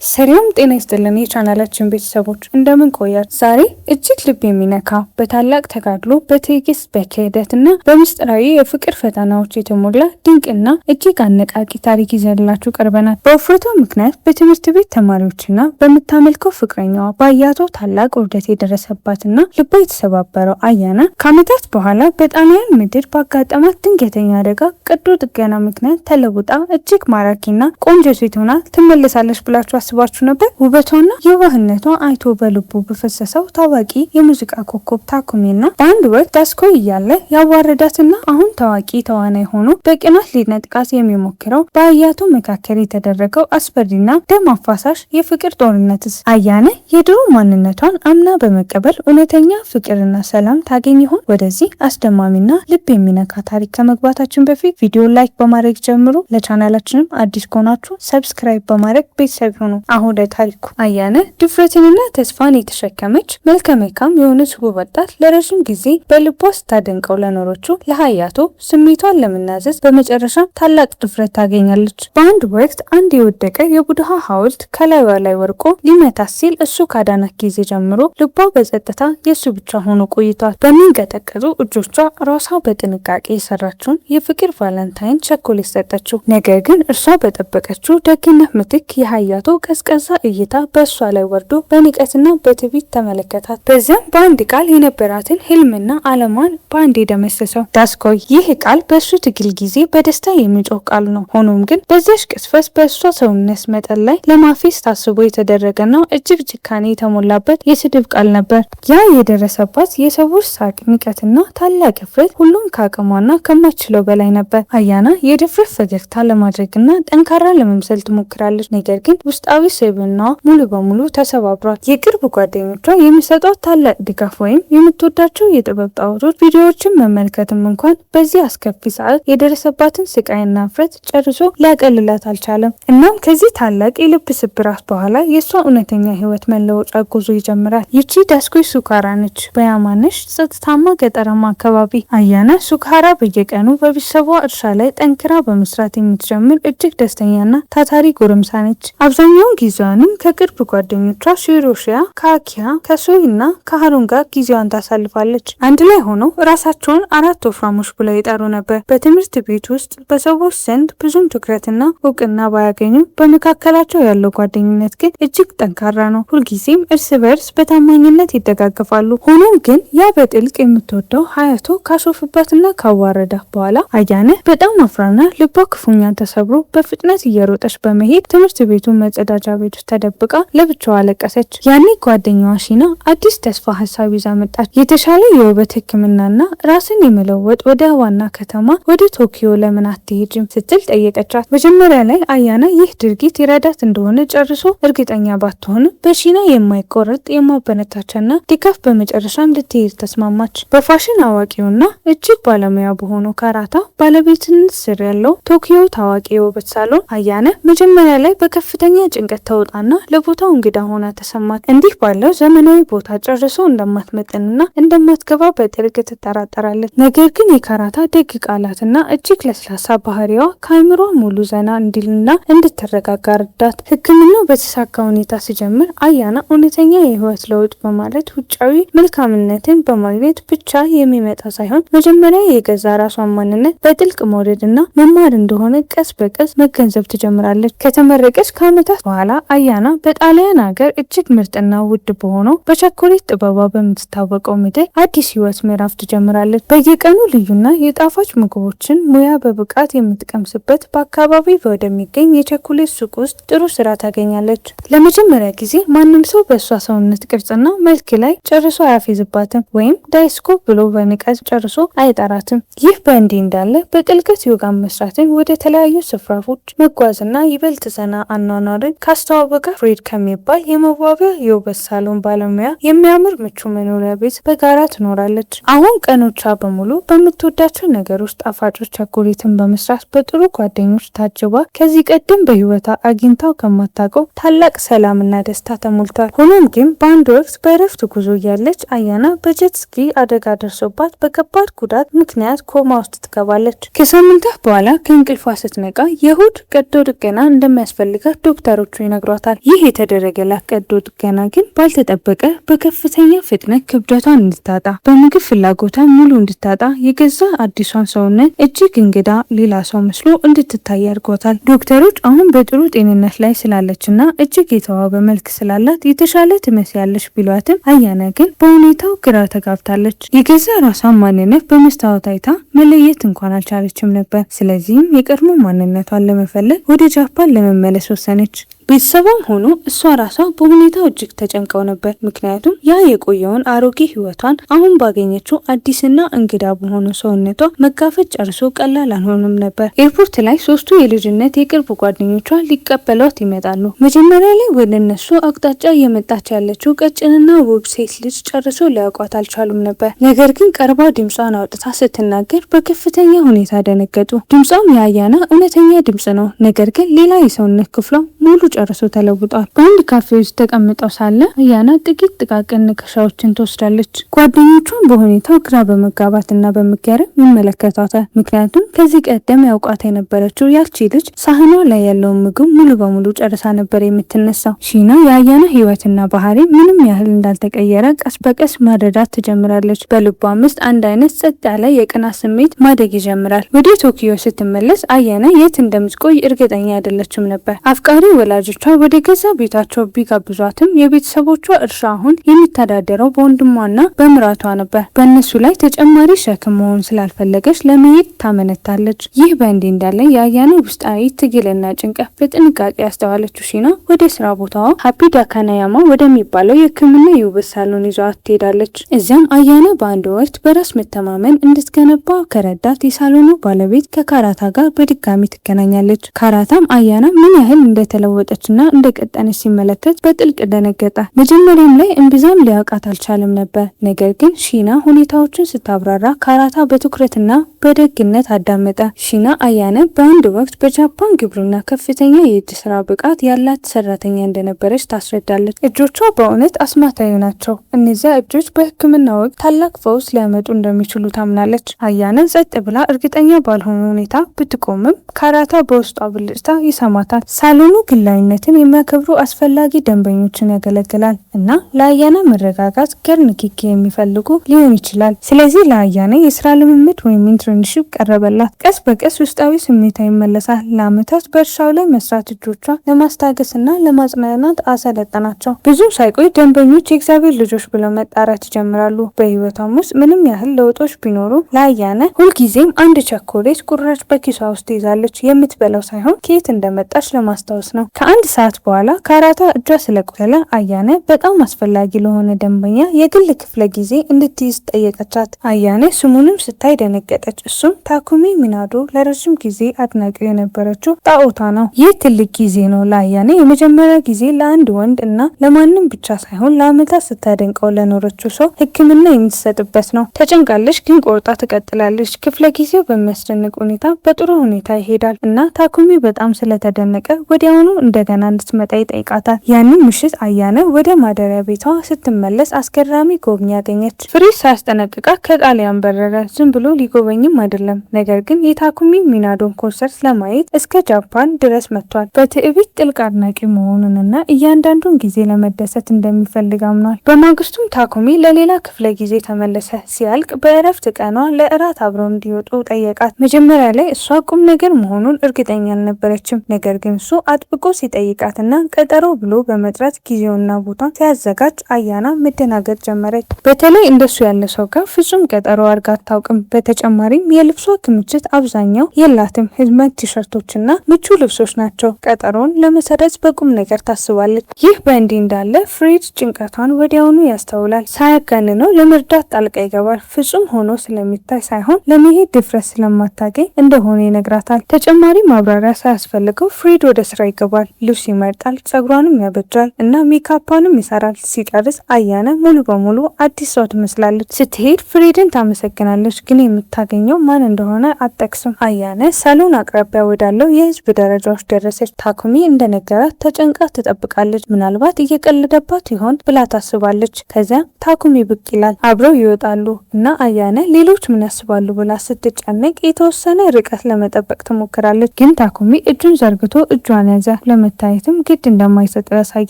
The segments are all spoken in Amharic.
ሰላም ጤና ይስጥልን የቻናላችን ቤተሰቦች እንደምን ቆያችሁ? ዛሬ እጅግ ልብ የሚነካ በታላቅ ተጋድሎ በትዕግስት በክህደትና በምስጢራዊ የፍቅር ፈተናዎች የተሞላ ድንቅና እጅግ አነቃቂ ታሪክ ይዘንላችሁ ቀርበናል። በውፍረቷ ምክንያት በትምህርት ቤት ተማሪዎችና በምታመልከው ፍቅረኛዋ በአያቶ ታላቅ ውርደት የደረሰባትና ልቧ የተሰባበረው አያና ከዓመታት በኋላ በጣሊያን ምድር ባጋጠማት ድንገተኛ አደጋ ቀዶ ጥገና ምክንያት ተለውጣ እጅግ ማራኪና ቆንጆ ሴት ሆና ትመለሳለች ብላችሁ አስባችሁ ነበር? ውበቷና የዋህነቷ አይቶ በልቡ በፈሰሰው ታዋቂ የሙዚቃ ኮከብ ታኩሜና በአንድ ወቅት ዳስኮ እያለ ያዋረዳትና አሁን ታዋቂ ተዋናይ ሆኖ በቅናት ሊነጥቃት የሚሞክረው በአያቶ መካከል የተደረገው አስፈሪና ደም አፋሳሽ የፍቅር ጦርነትስ አያነ የድሮ ማንነቷን አምና በመቀበል እውነተኛ ፍቅርና ሰላም ታገኝ ይሆን? ወደዚህ አስደማሚና ልብ የሚነካ ታሪክ ከመግባታችን በፊት ቪዲዮ ላይክ በማድረግ ጀምሩ። ለቻናላችንም አዲስ ከሆናችሁ ሰብስክራይብ በማድረግ ቤተሰብ ሆኑ። አሁን ወደ ታሪኩ። አያነ ድፍረትንና ተስፋን የተሸከመች መልከ መልካም የሆነች ውብ ወጣት ለረጅም ጊዜ በልቧ ስታደንቀው ለኖረችው ለሀያቶ ስሜቷን ለመናዘዝ በመጨረሻ ታላቅ ድፍረት ታገኛለች። በአንድ ወቅት አንድ የወደቀ የቡድሃ ሐውልት ከላይዋ ላይ ወርቆ ሊመታት ሲል እሱ ካዳናት ጊዜ ጀምሮ ልቧ በጸጥታ የእሱ ብቻ ሆኖ ቆይቷል። በሚንቀጠቀጡ እጆቿ ራሷ በጥንቃቄ የሰራችውን የፍቅር ቫለንታይን ቸኮሌት ሰጠችው። ነገር ግን እርሷ በጠበቀችው ደግነት ምትክ የሀያቶ ቀዝቀዛ እይታ በእሷ ላይ ወርዶ በንቀትና በትዕቢት ተመለከታት። በዚያም በአንድ ቃል የነበራትን ህልምና አለሟን በአንድ የደመሰሰው። ዳስኮይ ይህ ቃል በእሱ ትግል ጊዜ በደስታ የሚጮህ ቃል ነው። ሆኖም ግን በዚያች ቅስፈት በእሷ ሰውነት መጠን ላይ ለማፌዝ ታስቦ የተደረገና እጅግ ጭካኔ የተሞላበት የስድብ ቃል ነበር። ያ የደረሰባት የሰዎች ሳቅ፣ ንቀትና ታላቅ እፍረት ሁሉም ከአቅሟና ከማችለው በላይ ነበር። አያና የድፍረት ፈገግታ ለማድረግና ጠንካራ ለመምሰል ትሞክራለች። ነገር ግን ውስጣዊ ስብዕናዋ ሙሉ በሙሉ ተሰባብሯል። የቅርብ ጓደኞቿ የሚሰጧት ታላቅ ድጋፍ ወይም የምትወዳቸው የጥበብ ጣዖቶች ቪዲዮዎችን መመልከትም እንኳን በዚህ አስከፊ ሰዓት የደረሰባትን ስቃይና እፍረት ጨርሶ ሊያቀልላት አልቻለም። እናም ከዚህ ታላቅ የልብ ስብራት በኋላ የእሷ እውነተኛ ህይወት መለወጫ ጉዞ ይጀምራል። ይቺ ዳስኮይ ሱካራ ነች። በያማነሽ ጸጥታማ ገጠራማ አካባቢ አያና ሱካራ በየቀኑ በቤተሰቧ እርሻ ላይ ጠንክራ በመስራት የምትጀምር እጅግ ደስተኛና ታታሪ ጎረምሳ ነች። አብዛኛውን ጊዜዋንም ከቅርብ ጓደኞቿ ሺሮሺያ፣ ካኪያ፣ ከሶይና ከሀሩን ጋር ጊዜዋን ታሳልፋለች። አንድ ላይ ሆነው ራሳቸውን አራት ወፍራሞች ብለው ይጠሩ ነበር። በትምህርት ቤት ውስጥ በሰዎች ዘንድ ብዙም ትኩረትና እውቅና ባያገኙም በመካከላቸው ያለው ጓደኝነት ግን እጅግ ጠንካራ ነው። ሁልጊዜም እርስ በርስ በታማኝነት ይደጋገፋሉ። ሆኖም ግን ያ በጥልቅ የምትወደው ሀያቶ ካሾፍባትና ካዋረዳት በኋላ አያነ በጣም አፍራና ልቧ ክፉኛ ተሰብሮ በፍጥነት እየሮጠች በመሄድ ትምህርት ቤቱን መጸዳጃ ቤት ውስጥ ተደብቃ ለብቻዋ አለቀሰች። ያኔ ጓደኛዋ ሺና አዲስ ተስፋ ሀሳብ ይዛ መጣች። የተሻለ የውበት ሕክምናና ራስን የመለወጥ ወደ ዋና ከተማ ወደ ቶኪዮ ለምን አትሄጅም ስትል ጠየቀቻት። መጀመሪያ ላይ አያና ይህ ድርጊት ይረዳት እንደሆነ ጨርሶ እርግጠኛ ባትሆንም በሺና የማይቆረጥ የማበረታቻና ድጋፍ በመጨረሻም ልትሄድ ተስማማች። በፋሽን አዋቂውና እጅግ ባለሙያ በሆነው ካራታ ባለቤትነት ስር ያለው ቶኪዮ ታዋቂ የውበት ሳሎን አያነ መጀመሪያ ላይ በከፍተኛ ጭንቀት ተውጣና ለቦታው እንግዳ ሆና ተሰማት። እንዲህ ባለው ዘመናዊ ቦታ ጨርሶ እንደማትመጥንና እንደማትገባ በጥልቅ ትጠራጠራለች። ነገር ግን የካራታ ደግ ቃላትና እጅግ ለስላሳ ባህሪዋ ከአይምሯ ሙሉ ዘና እንዲልና እንድትረጋጋ ረዳት። ሕክምናው በተሳካ ሁኔታ ሲጀምር አያና እውነተኛ የህይወት ለውጥ በማለት ውጫዊ መልካምነትን በማግኘት ብቻ የሚመጣ ሳይሆን መጀመሪያ የገዛ ራሷን ማንነት በጥልቅ መውደድና መማር እንደሆነ ቀስ በቀስ መገንዘብ ትጀምራለች። ከተመረቀች ከዓመታት በኋላ አያና በጣሊያን ሀገር እጅግ ምርጥና ውድ በሆነው በቸኮሌት ጥበቧ በምትታወቀው ምድር አዲስ ህይወት ምዕራፍ ትጀምራለች። በየቀኑ ልዩና የጣፋጭ ምግቦችን ሙያ በብቃት የምትቀምስበት በአካባቢ ወደሚገኝ የቸኮሌት ሱቅ ውስጥ ጥሩ ስራ ታገኛለች። ለመጀመሪያ ጊዜ ማንም ሰው በእሷ ሰውነት ቅርጽና መልክ ላይ ጨርሶ አያፌዝባትም ወይም ዳይስኮ ብሎ በንቀት ጨርሶ አይጠራትም። ይህ በእንዲህ እንዳለ በጥልቀት ዮጋን መስራትን፣ ወደ ተለያዩ ስፍራዎች መጓዝና ይበልጥ ዘና አኗኗርን ካስተዋወቀ ፍሬድ ከሚባል የመዋቢያ የውበት ሳሎን ባለሙያ የሚያምር ምቹ መኖሪያ ቤት በጋራ ትኖራለች። አሁን ቀኖቿ በሙሉ በምትወዳቸው ነገሮች ጣፋጮች ቸኮሌትን በመስራት በጥሩ ጓደኞች ታጅባ ከዚህ ቀደም በህይወቷ አግኝታው ከማታውቀው ታላቅ ሰላምና ደስታ ተሞልቷል። ሆኖም ግን በአንድ ወቅት በእረፍት ጉዞ እያለች አያና በጀት ስኪ አደጋ ደርሶባት በከባድ ጉዳት ምክንያት ኮማ ውስጥ ትገባለች። ከሳምንታት በኋላ ከእንቅልፏ ስትነቃ የሆድ ቀዶ ጥገና እንደሚያስፈልጋት ዶክተሮች ዶክተሮቹ ይነግሯታል። ይህ የተደረገላት ቀዶ ጥገና ግን ባልተጠበቀ በከፍተኛ ፍጥነት ክብደቷን እንድታጣ፣ በምግብ ፍላጎቷን ሙሉ እንድታጣ፣ የገዛ አዲሷን ሰውነት እጅግ እንግዳ ሌላ ሰው መስሎ እንድትታይ አድርጓታል። ዶክተሮች አሁን በጥሩ ጤንነት ላይ ስላለችና እጅግ የተዋበ መልክ ስላላት የተሻለ ትመስያለች ቢሏትም አያና ግን በሁኔታው ግራ ተጋብታለች። የገዛ ራሷን ማንነት በመስታወት አይታ መለየት እንኳን አልቻለችም ነበር። ስለዚህም የቀድሞ ማንነቷን ለመፈለግ ወደ ጃፓን ለመመለስ ወሰነች። ቤተሰቧም ሆኖ እሷ ራሷ በሁኔታው እጅግ ተጨንቀው ነበር። ምክንያቱም ያ የቆየውን አሮጌ ህይወቷን አሁን ባገኘችው አዲስና እንግዳ በሆነ ሰውነቷ መጋፈጥ ጨርሶ ቀላል አልሆነም ነበር። ኤርፖርት ላይ ሶስቱ የልጅነት የቅርብ ጓደኞቿ ሊቀበሏት ይመጣሉ። መጀመሪያ ላይ ወደ እነሱ አቅጣጫ እየመጣች ያለችው ቀጭንና ውብ ሴት ልጅ ጨርሶ ሊያውቋት አልቻሉም ነበር። ነገር ግን ቀርባ ድምጿን አውጥታ ስትናገር በከፍተኛ ሁኔታ ደነገጡ። ድምጿም የአያና እውነተኛ ድምጽ ነው። ነገር ግን ሌላ የሰውነት ክፍሏ ሙሉ ጨርሶ ተለውጧል። በአንድ ካፌ ውስጥ ተቀምጠው ሳለ አያና ጥቂት ጥቃቅን ንክሻዎችን ትወስዳለች። ጓደኞቿን በሁኔታው ግራ በመጋባትና በመገረም ይመለከቷታል። ምክንያቱም ከዚህ ቀደም ያውቋት የነበረችው ያቺ ልጅ ሳህኗ ላይ ያለውን ምግብ ሙሉ በሙሉ ጨርሳ ነበር የምትነሳው። ሺና የአያና ህይወትና ባህሪ ምንም ያህል እንዳልተቀየረ ቀስ በቀስ ማረዳት ትጀምራለች። በልቧም ውስጥ አንድ አይነት ጸጥ ያለ የቅናት ስሜት ማደግ ይጀምራል። ወደ ቶኪዮ ስትመለስ አያና የት እንደምትቆይ እርግጠኛ አይደለችም ነበር። አፍቃሪ ወላጆቿ ወደ ገዛ ቤታቸው ቢጋብዟትም የቤተሰቦቿ እርሻ አሁን የሚተዳደረው በወንድሟና በምራቷ ነበር። በእነሱ ላይ ተጨማሪ ሸክም መሆን ስላልፈለገች ለመሄድ ታመነታለች። ይህ በእንዲህ እንዳለ የአያና ውስጣዊ ትግልና ጭንቀት በጥንቃቄ ያስተዋለችው ሺና ወደ ስራ ቦታዋ ሀፒ ዳካናያማ ወደሚባለው የሕክምና የውበት ሳሎን ይዟት ትሄዳለች። እዚያም አያና በአንድ ወቅት በራስ መተማመን እንድትገነባ ከረዳት የሳሎኑ ባለቤት ከካራታ ጋር በድጋሚ ትገናኛለች። ካራታም አያና ምን ያህል እንደተለወጠችና እንደቀጠነች ሲመለከት በጥልቅ ደነገጠ። መጀመሪያም ላይ እምብዛም ሊያውቃት አልቻለም ነበር። ነገር ግን ሺና ሁኔታዎችን ስታብራራ ካራታ በትኩረትና በደግነት አዳመጠ። ሺና አያነ በአንድ ወቅት በጃፓን ግብርና ከፍተኛ የእጅ ስራ ብቃት ያላት ሰራተኛ እንደነበረች ታስረዳለች። እጆቿ በእውነት አስማታዊ ናቸው። እነዚያ እጆች በሕክምና ወቅት ታላቅ ፈውስ ሊያመጡ እንደሚችሉ ታምናለች። አያነ ጸጥ ብላ እርግጠኛ ባልሆነ ሁኔታ ብትቆምም ካራታ በውስጧ ብልጭታ ይሰማታል። ሳሎኑ ግላዊነትን የሚያከብሩ አስፈላጊ ደንበኞችን ያገለግላል እና ለአያና መረጋጋት ገር ንክኪ የሚፈልጉ ሊሆን ይችላል። ስለዚህ ለአያና የስራ ልምምድ ወይም ኢንተርንሺፕ ቀረበላት። ቀስ በቀስ ውስጣዊ ስሜታ ይመለሳል። ለአመታት በእርሻው ላይ መስራት እጆቿ ለማስታገስና ለማጽናናት አሰለጠናቸው። ብዙም ሳይቆይ ደንበኞች የእግዚአብሔር ልጆች ብለው መጣራት ይጀምራሉ። በህይወቷም ውስጥ ምንም ያህል ለውጦች ቢኖሩ ለአያና ሁልጊዜም አንድ ቸኮሌት ቁራጭ በኪሷ ውስጥ ይዛለች። የምትበላው ሳይሆን ከየት እንደመጣች ለማስታወስ ነው። ከአንድ ሰዓት በኋላ ካራታ እጇ ስለቆሰለ አያነ በጣም አስፈላጊ ለሆነ ደንበኛ የግል ክፍለ ጊዜ እንድትይዝ ጠየቀቻት። አያነ ስሙንም ስታይ ደነገጠች። እሱም ታኩሚ ሚናዶ ለረጅም ጊዜ አድናቂው የነበረችው ጣዖታ ነው። ይህ ትልቅ ጊዜ ነው። ለአያነ የመጀመሪያ ጊዜ ለአንድ ወንድ እና ለማንም ብቻ ሳይሆን ለአመታት ስታደንቀው ለኖረችው ሰው ሕክምና የምትሰጥበት ነው። ተጨንቃለች፣ ግን ቆርጣ ትቀጥላለች። ክፍለ ጊዜው በሚያስደንቅ ሁኔታ በጥሩ ሁኔታ ይሄዳል እና ታኩሚ በጣም ስለተደነቀ ወዲያውኑ እንደገና እንድትመጣ ይጠይቃታል። ያንን ምሽት አያነ ወደ ማደሪያ ቤቷ ስትመለስ አስገራሚ ጎብኚ ያገኘች። ፍሪዝ ሳያስጠነቅቃት ከጣሊያን በረረ። ዝም ብሎ ሊጎበኝም አይደለም፣ ነገር ግን የታኩሚ ሚናዶን ኮንሰርት ለማየት እስከ ጃፓን ድረስ መጥቷል። በትዕቢት ጥልቅ አድናቂ መሆኑንና እያንዳንዱን ጊዜ ለመደሰት እንደሚፈልግ አምኗል። በማግስቱም ታኩሚ ለሌላ ክፍለ ጊዜ ተመለሰ። ሲያልቅ በእረፍት ቀኗ ለእራት አብረው እንዲወጡ ጠየቃት። መጀመሪያ ላይ እሷ ቁም ነገር መሆኑን እርግጠኛ አልነበረችም። ነገር ግን እሱ አጥብቆ ሲጠይቃትና ቀጠሮ ብሎ በመጥራት ጊዜውና ቦታ ሲያዘጋጅ አያና መደናገጥ ጀመረች። በተለይ እንደሱ ያለ ሰው ጋር ፍጹም ቀጠሮ አድርጋ አታውቅም። በተጨማሪም የልብሷ ክምችት አብዛኛው የላትም። ህትመት ቲሸርቶችና ምቹ ልብሶች ናቸው። ቀጠሮን ለመሰረዝ በቁም ነገር ታስባለች። ይህ በእንዲህ እንዳለ ፍሬድ ጭንቀቷን ወዲያውኑ ያስተውላል። ሳያጋንነው ለመርዳት ጣልቃ ይገባል። ፍጹም ሆኖ ስለሚታይ ሳይሆን ለመሄድ ድፍረት ስለማታገኝ እንደሆነ ይነግራታል። ተጨማሪ ማብራሪያ ሳያስፈልገው ፍሬድ ወደ ስራ ይገባል። ልብስ ይመርጣል፣ ጸጉሯንም ያበጃል እና ሜካፓንም ይሰራል። ሲጨርስ አያነ ሙሉ በሙሉ አዲስ ሰው ትመስላለች። ስትሄድ ፍሬድን ታመሰግናለች፣ ግን የምታገኘው ማን እንደሆነ አትጠቅስም። አያነ ሳሎን አቅራቢያ ወዳለው የህዝብ ደረጃዎች ደረሰች። ታኩሚ እንደነገራት ተጨንቃ ትጠብቃለች። ምናልባት እየቀለደባት ይሆን ብላ ታስባለች። ከዚያ ታኩሚ ብቅ ይላል። አብረው ይወጣሉ እና አያነ ሌሎች ምን ያስባሉ ብላ ስትጨነቅ የተወሰነ ርቀት ለመጠበቅ ትሞክራለች። ግን ታኩሚ እጁን ዘርግቶ እጇን ያዘ። ለመታየትም ግድ እንደማይሰጠው ያሳያል።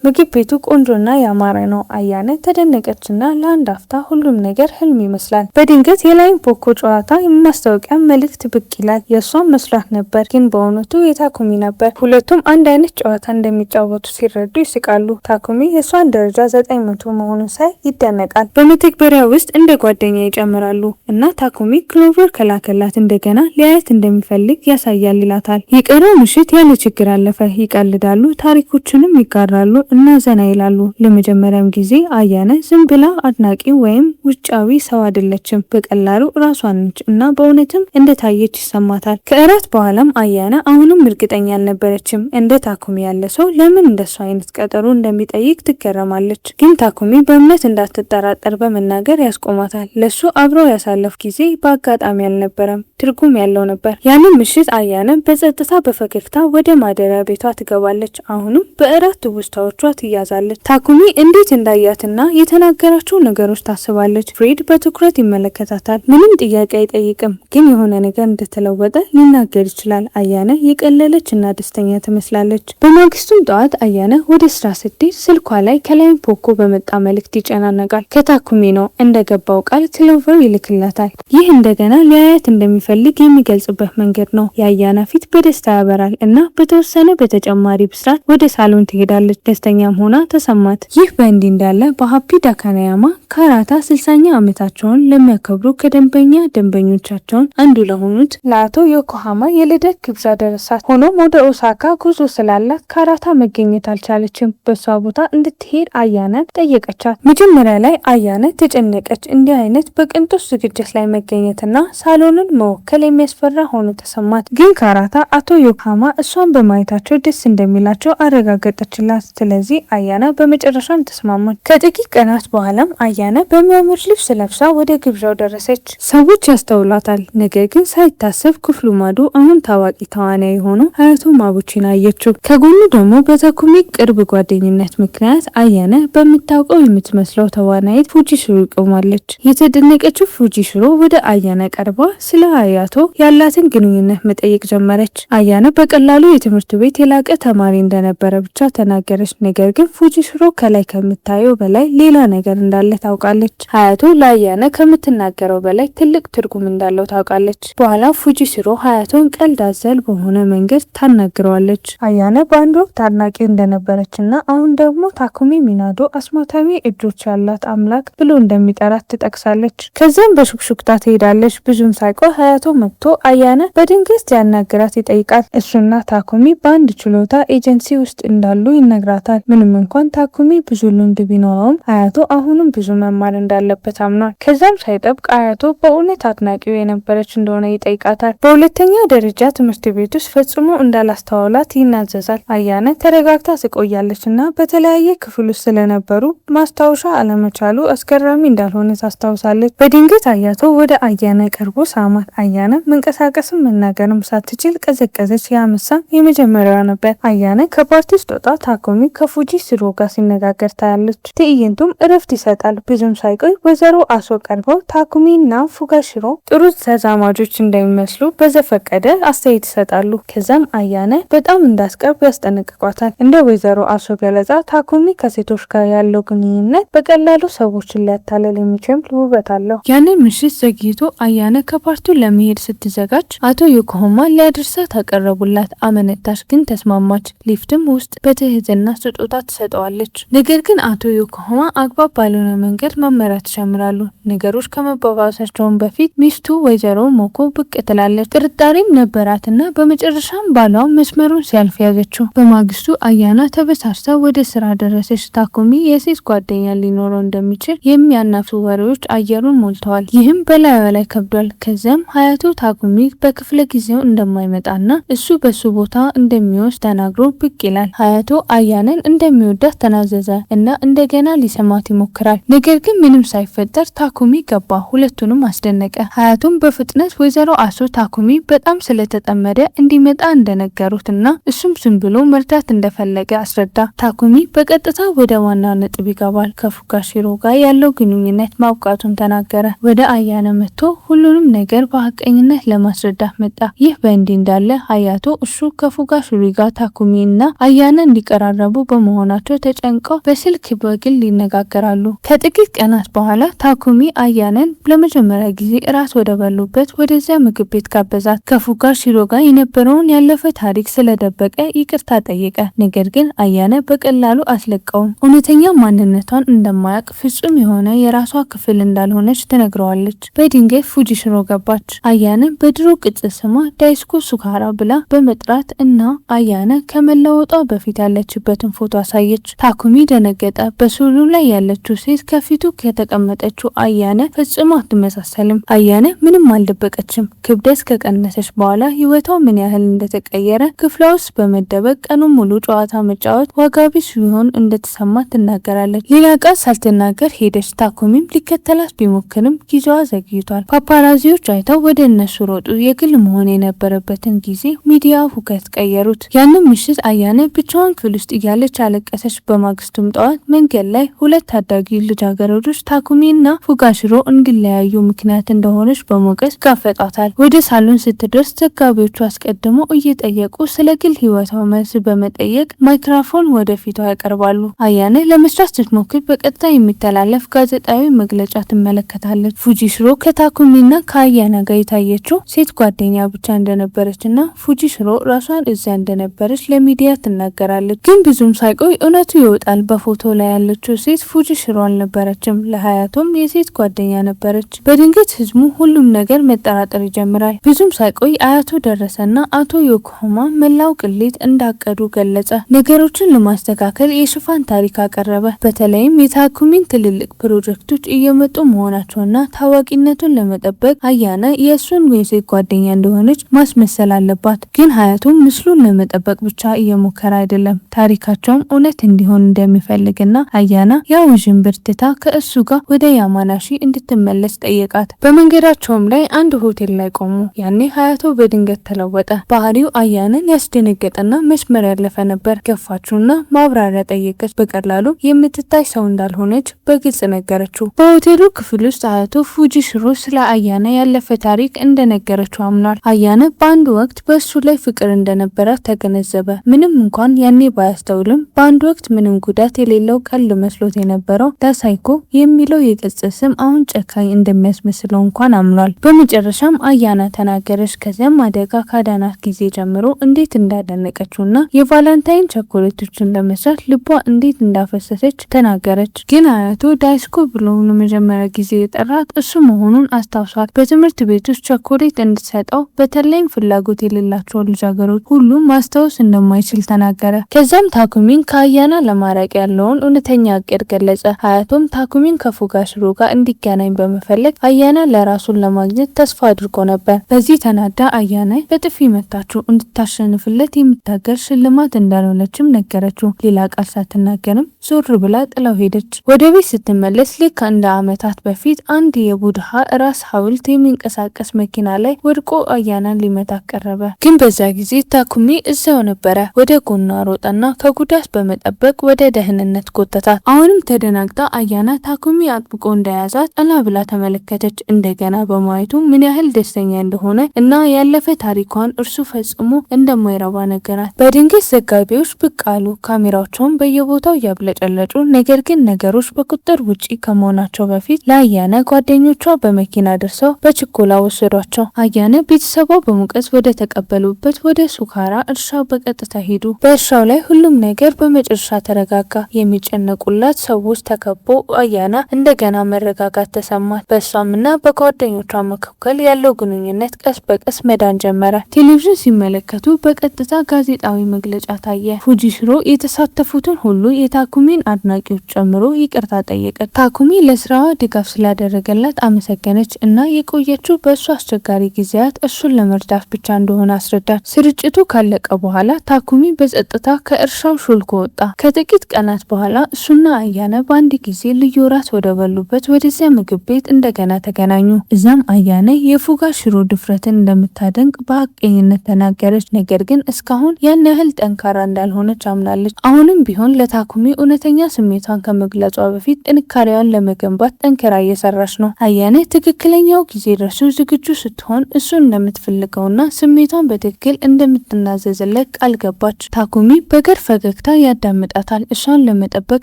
ምግብ ቤቱ ቆንጆና ያማረ ነው። አያነ ተደነቀችና ለአንድ አፍታ ሁሉም ነገር ህልም ይመስላል። በድንገት የላይን ፖኮ ጨዋታ የማስታወቂያ መልእክት ብቅ ይላል። የእሷን መስሏት ነበር፣ ግን በእውነቱ የታኩሚ ነበር። ሁለቱም አንድ አይነት ጨዋታ እንደሚጫወቱ ሲረዱ ይስቃሉ። ታኩሚ የእሷን ደረጃ 900 መሆኑን ሳይ ይደነቃል። በመተግበሪያ ውስጥ እንደ ጓደኛ ይጨምራሉ እና ታኩሚ ክሎቨር ከላከላት እንደገና ሊያየት እንደሚፈልግ ያሳያል ይላታል። የቀረው ምሽት ያለ ችግር አለፈ። ይቀልዳሉ፣ ታሪኮችንም ይጋራሉ እና ዘና ይላሉ። ለመጀመሪያም ጊዜ አያነ ዝም ብላ አድናቂ ወይም ውጫዊ ሰው አይደለችም። በቀላሉ ራሷን ነች እና በእውነትም እንደታየች ይሰማታል። ከእራት በኋላም አያነ አሁንም እርግጠኛ አልነበረችም። እንደ ታኩሚ ያለ ሰው ለምን እንደሱ አይነት ቀጠሮ እንደሚጠይቅ ትገረማለች። ግን ታኩሚ በእምነት እንዳትጠራጠር በመናገር ያስቆማታል። ለሱ አብረው ያሳለፍ ጊዜ በአጋጣሚ አልነበረም፣ ትርጉም ያለው ነበር። ያንን ምሽት አያነ በጸጥታ በፈገግታ ወደ ማደሪያ ቤቷ ትገባለች። አሁንም በእራት ትውስታዎቿ ትያዛለች። ታኩሚ እንዴት እንዳያትና የተናገራቸው ነገሮች ታስባለች። ፍሬድ በትኩረት ይመለከታታል። ምንም ጥያቄ አይጠይቅም፣ ግን የሆነ ነገር እንደተለወጠ ሊናገር ይችላል። አያነ የቀለለች እና ደስተኛ ትመስላለች። በማግስቱም ጠዋት አያነ ወደ ስራ ስትሄድ ስልኳ ላይ ከላይም ፖኮ በመጣ መልእክት ይጨናነቃል። ከታኩሚ ነው። እንደገባው ቃል ክሎቨር ይልክላታል። ይህ እንደገና ሊያያት እንደሚፈልግ የሚገልጽበት መንገድ ነው። የአያና ፊት በደስታ ያበራል እና በተወሰነ በተጨማሪ ብስራት ወደ ሳሎን ትሄዳለች። ደስተኛም ሆና ተሰማት። ይህ በእንዲህ እንዳለ በሀፒ ዳካናያማ ካራታ 60ኛ ዓመታቸውን ለሚያከብሩ ከደንበኛ ደንበኞቻቸውን አንዱ ለሆኑት ለአቶ ዮኮሃማ የልደት ግብዣ ደረሳት። ሆኖም ወደ ኦሳካ ጉዞ ስላላት ካራታ መገኘት አልቻለችም። በሷ ቦታ እንድትሄድ አያነ ጠየቀቻት። መጀመሪያ ላይ አያነ ተጨነቀች። እንዲህ አይነት በቅንጦት ዝግጅት ላይ መገኘትና ሳሎንን መወከል የሚያስፈራ ሆኖ ተሰማት። ግን ካራታ አቶ ዮኮሃማ እሷን በማየታቸው ደስ እንደሚላቸው አረጋገጠችላት። ስለዚህ አያና በመጨረሻም ተስማማች። ከጥቂት ቀናት በኋላም አያነ በሚያምር ልብስ ለብሳ ወደ ግብዣው ደረሰች። ሰዎች ያስተውላታል። ነገር ግን ሳይታሰብ ክፍሉ ማዶ አሁን ታዋቂ ተዋናይ የሆነው ሀያቶ ማቡቺን አየችው። ከጎኑ ደግሞ በታኩሚ ቅርብ ጓደኝነት ምክንያት አያነ በምታውቀው የምትመስለው ተዋናይት ፉጂሽሮ ቆማለች። የተደነቀችው ፉጂሽሮ ወደ አያነ ቀርባ ስለ ሀያቶ ያላትን ግንኙነት መጠየቅ ጀመረች። አያነ በቀላሉ የትምህርት ቤት የላቀ ተማሪ እንደነበረ ብቻ ተናገረች። ነገር ግን ፉጂሽሮ ከላይ ከምታየው በላይ ሌላ ነገር እንዳለ ታውቃለች። ሀያቶ ለአያነ ከምትናገረው በላይ ትልቅ ትርጉም እንዳለው ታውቃለች። በኋላ ፉጂሽሮ ሀያቶን ቀልድ አዘል በሆነ መንገድ ታናግረዋለች። አያነ በአንድ ወቅት አድናቂ እንደነበረችና አሁን ደግሞ ታኩሚ ሚናዶ አስማታዊ እጆች ያላት አምላክ ብሎ እንደሚጠራት ትጠቅሳለች። ከዚያም በሹክሹክታ ትሄዳለች። ብዙም ሳይቆይ ሀያቶ መጥቶ አያነ በድንገት ያናግራት ይጠይቃል። እሱና ታኩሚ በአንድ ችሎታ ኤጀንሲ ውስጥ እንዳሉ ይነግራታል። ምንም እንኳን ታኩሚ ብዙ ልምድ ቢኖረውም ሀያቶ አሁንም ብዙ መማር እንዳለበት አምኗል። ከዛም ሳይጠብቅ ሀያቶ በእውነት አድናቂው የነበረች እንደሆነ ይጠይቃታል። በሁለተኛ ደረጃ ትምህርት ቤት ውስጥ ፈጽሞ እንዳላስተዋላት ይናዘዛል። አያነ ተረጋግታ ትቆያለች እና በተለያየ ክፍል ውስጥ ስለነበሩ ማስታወሻ አለመቻሉ አስገራሚ እንዳልሆነ ታስታውሳለች። በድንገት ሀያቶ ወደ አያነ ቀርቦ ሳማት። አያነ መንቀሳቀስም መናገርም ሳትችል ቀዘቀዘች። ያመሳም የመጀመሪያዋ ነበር። አያነ ከፓርቲ ስትወጣ ታኩሚ ከፉጂሽሮ ጋር ሲነጋገር ታያለች። ትዕይንቱም እረፍት ይሰጣል። ብዙም ሳይቆይ ወይዘሮ አሶ ቀርበው ታኩሚ እና ፉጋሽሮ ጥሩ ተዛማጆች እንደሚመስሉ በዘፈቀደ አስተያየት ይሰጣሉ። ከዛም አያነ በጣም እንዳትቀርብ ያስጠነቅቋታል። እንደ ወይዘሮ አሶ ገለጻ ታኩሚ ከሴቶች ጋር ያለው ግንኙነት በቀላሉ ሰዎችን ሊያታለል የሚችል ውበት አለው። ያንን ምሽት ዘግይቶ አያነ ከፓርቲው ለመሄድ ስትዘጋጅ አቶ ዮኮሃማ ሊያደርሳት አቀረቡላት። አመነታች፣ ግን ተስማማች። ሊፍትም ውስጥ በትህትና ስጦታ ትሰጠዋለች። ነገር ግን አቶ ዮኮሃማ አግባብ ባልሆነ መንገድ መመራት ይጀምራሉ። ነገሮች ከመባባሳቸውን በፊት ሚስቱ ወይዘሮ ሞኮ ብቅ ትላለች። ጥርጣሬም ነበራትና በመጨረሻም ባሏ መስመሩን ሲያልፍ ያዘችው። በማግስቱ አያና ተበሳጭታ ወደ ስራ ደረሰች። ታኩሚ የሴት ጓደኛ ሊኖረው እንደሚችል የሚያናፍሱ ወሬዎች አየሩን ሞልተዋል። ይህም በላዩ ላይ ከብዷል። ከዚያም ሀያቶ ታኩሚ በክፍለ ጊዜው እንደማይመጣና እሱ በሱ ቦታ እንደሚወስድ ተናግሮ ብቅ ይላል። ሀያቶ አያነን እንደሚወዳት ተናዘዘ እና እንደገና ሊሰማት ይሞክራል። ነገር ግን ምንም ሳይፈጠር ታኩሚ ገባ። ሁለቱንም አስደነቀ። ሀያቶም በፍጥነት ወይዘሮ አሶ ታኩሚ በጣም ስለተጠመደ እንዲመጣ እንደነገሩት እና እሱም ዝም ብሎ መርዳት እንደፈለገ አስረዳ። ታኩሚ በቀጥታ ወደ ዋና ነጥብ ይገባል። ከፉጋሽሮ ጋር ያለው ግንኙነት ማብቃቱን ተናገረ። ወደ አያነ መጥቶ ሁሉንም ነገር በሀቀኝነት ለማስረዳት መጣ። ይህ በእንዲህ እንዳለ ሀያቶ እሱ ከፉጋሽሮ ጋር ታኩሚ እና አያና እንዲቀራረቡ በመሆናቸው ተጨንቀው በስልክ በግል ይነጋገራሉ። ከጥቂት ቀናት በኋላ ታኩሚ አያናን ለመጀመሪያ ጊዜ እራት ወደ በሉበት ወደዚያ ምግብ ቤት ጋበዛት። ከፉጋሺሮ ጋር የነበረውን ያለፈ ታሪክ ስለደበቀ ይቅርታ ጠየቀ። ነገር ግን አያና በቀላሉ አስለቀውም። እውነተኛ ማንነቷን እንደማያውቅ ፍጹም የሆነ የራሷ ክፍል እንዳልሆነች ትነግረዋለች። በድንገት ፉጂሽሮ ገባች። አያና በድሮ ቅጽል ስሟ ዳይስኮ ሱካራ ብላ በመጥራት እና አያና ከመለወጧ በፊት ያለችበትን ፎቶ አሳየች። ታኩሚ ደነገጠ። በስዕሉ ላይ ያለችው ሴት ከፊቱ ከተቀመጠችው አያና ፈጽሞ አትመሳሰልም። አያና ምንም አልደበቀችም። ክብደት ከቀነሰች በኋላ ህይወቷ ምን ያህል እንደተቀየረ ክፍሏ ውስጥ በመደበቅ ቀኑን ሙሉ ጨዋታ መጫወት ዋጋ ቢስ ሲሆን እንደተሰማት ትናገራለች። ሌላ ቃል ሳልትናገር ሄደች። ታኩሚም ሊከተላት ቢሞክርም ጊዜዋ ዘግይቷል። ፓፓራዚዎች አይተው ወደ እነሱ ሮጡ። የግል መሆን የነበረበትን ጊዜ ሚዲያ ሁከት ቀየሩት። ያንን ምሽት አያና ብቻዋን ክፍል ውስጥ እያለች አለቀሰች። በማግስቱም ጠዋት መንገድ ላይ ሁለት ታዳጊ ልጃገረዶች ታኩሚ እና ፉጋሺሮ እንዲለያዩ ምክንያት እንደሆነች በሞገስ ጋፈጧታል። ወደ ሳሎን ስትደርስ ዘጋቢዎቹ አስቀድሞ እየጠየቁ ስለ ግል ህይወቷ መልስ በመጠየቅ ማይክሮፎን ወደፊቷ ያቀርባሉ። አያና ለመስራት ስትሞክር በቀጥታ የሚተላለፍ ጋዜጣዊ መግለጫ ትመለከታለች። ፉጂሽሮ ከታኩሚና ከአያና ጋር የታየችው ሴት ጓደኛ ብቻ እንደነበረችና ፉጂሽሮ ራሷን እዚያ እንደነበረች ለሚዲያ ትናገራለች። ግን ብዙም ሳይቆይ እውነቱ ይወጣል። በፎቶ ላይ ያለችው ሴት ፉጂሽሮ አልነበረችም። ለሀያቶም የሴት ጓደኛ ነበረች። በድንገት ህዝቡ ሁሉም ነገር መጠራጠር ይጀምራል። ብዙም ሳይቆይ አያቶ ደረሰና አቶ ዮኮሃማ መላው ቅሌት እንዳቀዱ ገለጸ። ነገሮችን ለማስተካከል የሽፋን ታሪክ አቀረበ። በተለይም የታኩሚን ትልልቅ ፕሮጀክቶች እየመጡ መሆናቸውና ታዋቂነቱን ለመጠበቅ አያና የእሱን የሴት ጓደኛ እንደሆነች ማስመሰል አለባት። ግን ሀያቶም ምስሉን ለመጠበቅ ብቻ እየሞከረ አይደለም፣ ታሪካቸውም እውነት እንዲሆን እንደሚፈልግና አያና ያው ውዥንብር ትታ ከእሱ ጋር ወደ ያማናሺ እንድትመለስ ጠየቃት። በመንገዳቸውም ላይ አንድ ሆቴል ላይ ቆሙ። ያኔ ሀያቶ በድንገት ተለወጠ። ባህሪው አያንን ያስደነገጠና መስመር ያለፈ ነበር። ገፋችውና ማብራሪያ ጠየቀች። በቀላሉ የምትታይ ሰው እንዳልሆነች በግልጽ ነገረችው። በሆቴሉ ክፍል ውስጥ ሀያቶ ፉጂሽሮ ስለ አያና ያለፈ ታሪክ እንደነገረችው አምኗል። አያና በአንድ ወቅት በእሱ ላይ ፍቅር እንደነበራት ተገነዘበ። ምንም እንኳን ያኔ ባያስተውልም በአንድ ወቅት ምንም ጉዳት የሌለው ቀልድ መስሎት የነበረው ዳሳይኮ የሚለው የቅጽል ስም አሁን ጨካኝ እንደሚያስመስለው እንኳን አምኗል። በመጨረሻም አያና ተናገረች። ከዚያም አደጋ ካዳናት ጊዜ ጀምሮ እንዴት እንዳደነቀችውና የቫላንታይን ቸኮሌቶችን ለመስራት ልቧ እንዴት እንዳፈሰሰች ተናገረች። ግን አያቶ ዳይስኮ ብሎ ለመጀመሪያ ጊዜ የጠራት እሱ መሆኑን አስታውሷል። በትምህርት ቤት ውስጥ ቸኮሌት እንድትሰጠው በተለይም ፍላጎት የሌላቸው ልጃገረዶች ሁሉ ማስታወስ እንደማይችል ተናገረ። ከዛም ታኩሚን ከአያና ለማራቅ ያለውን እውነተኛ እቅድ ገለጸ። ሀያቶም ታኩሚን ከፉጋሺሮ ጋር እንዲገናኝ በመፈለግ አያና ለራሱን ለማግኘት ተስፋ አድርጎ ነበር። በዚህ ተናዳ አያና በጥፊ መታችው። እንድታሸንፍለት የምታገር ሽልማት እንዳልሆነችም ነገረችው። ሌላ ቃል ሳትናገርም ዞር ብላ ጥላው ሄደች። ወደ ቤት ስትመለስ ልክ እንደ ዓመታት በፊት አንድ የቡድሃ ራስ ሐውልት የሚንቀሳቀስ መኪና ላይ ወድቆ አያናን ሊመታ ቀረበ። ግን በዛ ጊዜ ታኩሚ እዛው ነበረ። ወደ ጎኗ ሮጠና ከጉዳት በመጠበቅ ወደ ደህንነት ጎተታት። አሁንም ተደናግጣ አያና ታኩሚ አጥብቆ እንደያዛት ቀና ብላ ተመለከተች። እንደገና በማየቱ ምን ያህል ደስተኛ እንደሆነ እና ያለፈ ታሪኳን እርሱ ፈጽሞ እንደማይረባ ነገራት። በድንገት ዘጋቢዎች ብቅ አሉ። ካሜራቸውን በየቦታው እያብለጨለጩ፣ ነገር ግን ነገሮች በቁጥጥር ውጪ ከመሆናቸው በፊት ለአያና ጓደኞቿ በመኪና ደርሰው በችኮላ ወሰዷቸው። አያና ቤተሰቧ በሙቀት ወደ ተቀበሉበት ወደ ሱካራ እርሻ በቀጥታ ሄዱ። በእርሻው ላይ ሁሉም ነገር በመጨረሻ ተረጋጋ። የሚጨነቁላት ሰዎች ተከቦ አያና እንደገና መረጋጋት ተሰማት። በእሷምና በጓደኞቿ መካከል ያለው ግንኙነት ቀስ በቀስ መዳን ጀመረ። ቴሌቪዥን ሲመለከቱ በቀጥታ ጋዜጣዊ መግለጫ ታየ። ፉጂሽሮ የተሳተፉትን ሁሉ የታኩሚን አድናቂዎች ጨምሮ ይቅርታ ጠየቀች። ታኩሚ ለስራዋ ድጋፍ ስላደረገላት አመሰገነች እና የቆየችው በእሱ አስቸጋሪ ጊዜያት እሱን ለመርዳት ብቻ እንደሆነ አስረዳት። ስርጭቱ ካለቀ በኋላ ታኩሚ በጸጥታ ከእርሻው ሾልኮ ወጣ። ከጥቂት ቀናት በኋላ እሱና አያና በአንድ ጊዜ ልዩ ራት ወደ በሉበት ወደዚያ ምግብ ቤት እንደገና ተገናኙ። እዛም አያና የፉጋሺሮ ድፍረትን እንደምታደንቅ በሀቀኝነት ተናገረች። ነገር ግን እስካሁን ያን ያህል ጠንካራ እንዳልሆነች አምናለች። አሁንም ቢሆን ለታኩሚ እውነተኛ ስሜቷን ከመግለጿ በፊት ጥንካሬዋን ለመገንባት ጠንክራ እየሰራች ነው። አያና ትክክለኛው ጊዜ ደርሶ ዝግጁ ስትሆን እሱ እንደምትፈልገውና ስሜቷን በትክክል እንደምትናዘዘ ልትያዝለት ቃል ገባች። ታኩሚ በገር ፈገግታ ያዳምጣታል። እሷን ለመጠበቅ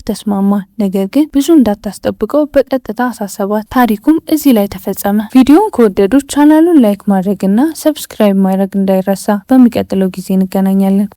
ተስማማ። ነገር ግን ብዙ እንዳታስጠብቀው በቀጥታ አሳሰባት። ታሪኩም እዚህ ላይ ተፈጸመ። ቪዲዮውን ከወደዱት ቻናሉን ላይክ ማድረግና ሰብስክራይብ ማድረግ እንዳይረሳ። በሚቀጥለው ጊዜ እንገናኛለን።